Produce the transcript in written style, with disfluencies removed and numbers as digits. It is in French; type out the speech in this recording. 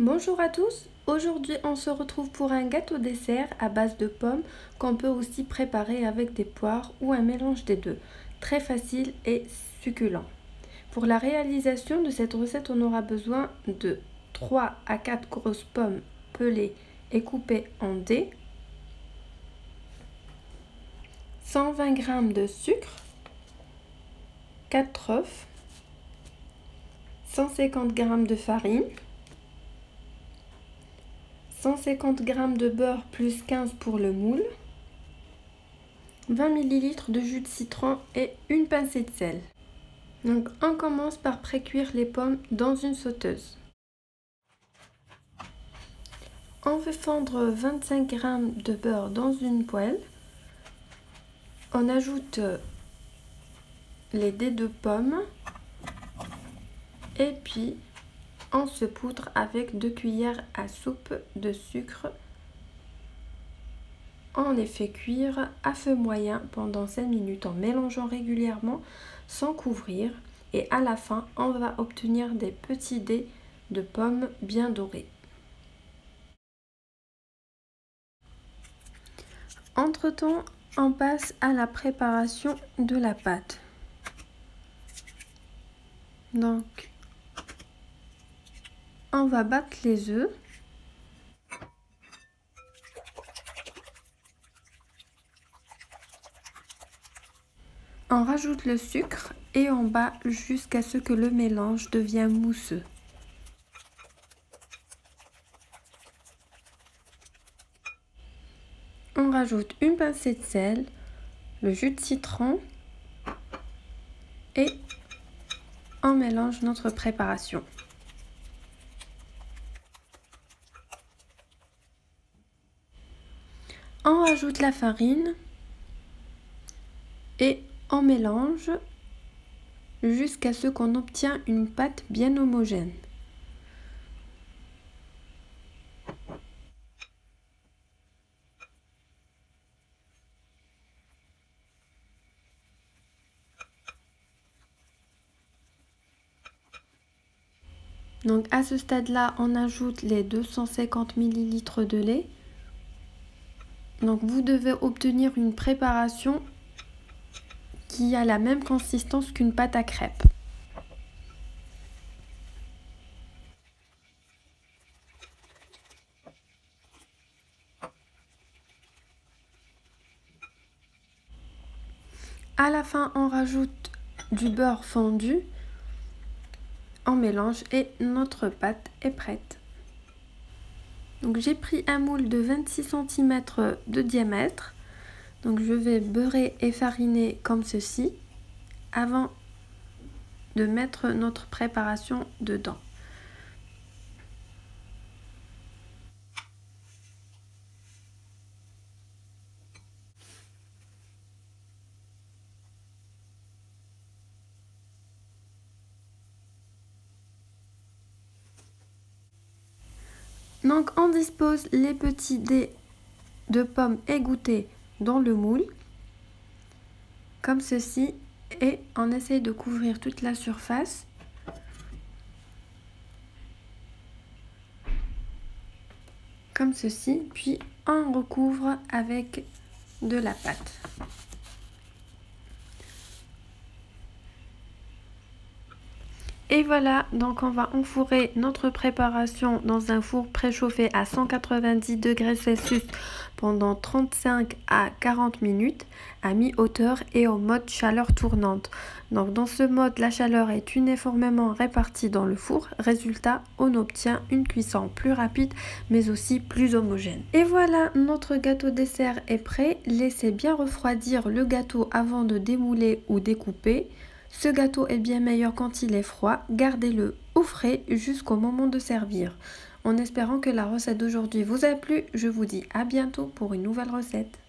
Bonjour à tous, aujourd'hui on se retrouve pour un gâteau dessert à base de pommes qu'on peut aussi préparer avec des poires ou un mélange des deux. Très facile et succulent. Pour la réalisation de cette recette, on aura besoin de 3 à 4 grosses pommes pelées et coupées en dés, 120 g de sucre, 4 œufs, 150 g de farine, 150 g de beurre plus 15 pour le moule, 20 ml de jus de citron et une pincée de sel. Donc on commence par pré-cuire les pommes dans une sauteuse. On fait fondre 25 g de beurre dans une poêle. On ajoute les dés de pommes et puis on se poudre avec 2 cuillères à soupe de sucre. On les fait cuire à feu moyen pendant 5 minutes en mélangeant régulièrement sans couvrir, et à la fin on va obtenir des petits dés de pommes bien dorés. Entre-temps, on passe à la préparation de la pâte. Donc on va battre les œufs. On rajoute le sucre et on bat jusqu'à ce que le mélange devienne mousseux. On rajoute une pincée de sel, le jus de citron et on mélange notre préparation. On rajoute la farine et on mélange jusqu'à ce qu'on obtient une pâte bien homogène. Donc à ce stade-là, on ajoute les 250 ml de lait. Donc vous devez obtenir une préparation qui a la même consistance qu'une pâte à crêpes. À la fin, on rajoute du beurre fondu, on mélange et notre pâte est prête. Donc j'ai pris un moule de 26 cm de diamètre. Donc je vais beurrer et fariner comme ceci avant de mettre notre préparation dedans. Donc on dispose les petits dés de pommes égouttés dans le moule, comme ceci, et on essaye de couvrir toute la surface. Comme ceci, puis on recouvre avec de la pâte. Et voilà, donc on va enfourrer notre préparation dans un four préchauffé à 190 degrés Celsius pendant 35 à 40 minutes à mi-hauteur et en mode chaleur tournante. Donc dans ce mode, la chaleur est uniformément répartie dans le four. Résultat, on obtient une cuisson plus rapide mais aussi plus homogène. Et voilà, notre gâteau dessert est prêt. Laissez bien refroidir le gâteau avant de démouler ou découper. Ce gâteau est bien meilleur quand il est froid. Gardez-le au frais jusqu'au moment de servir. En espérant que la recette d'aujourd'hui vous a plu, je vous dis à bientôt pour une nouvelle recette.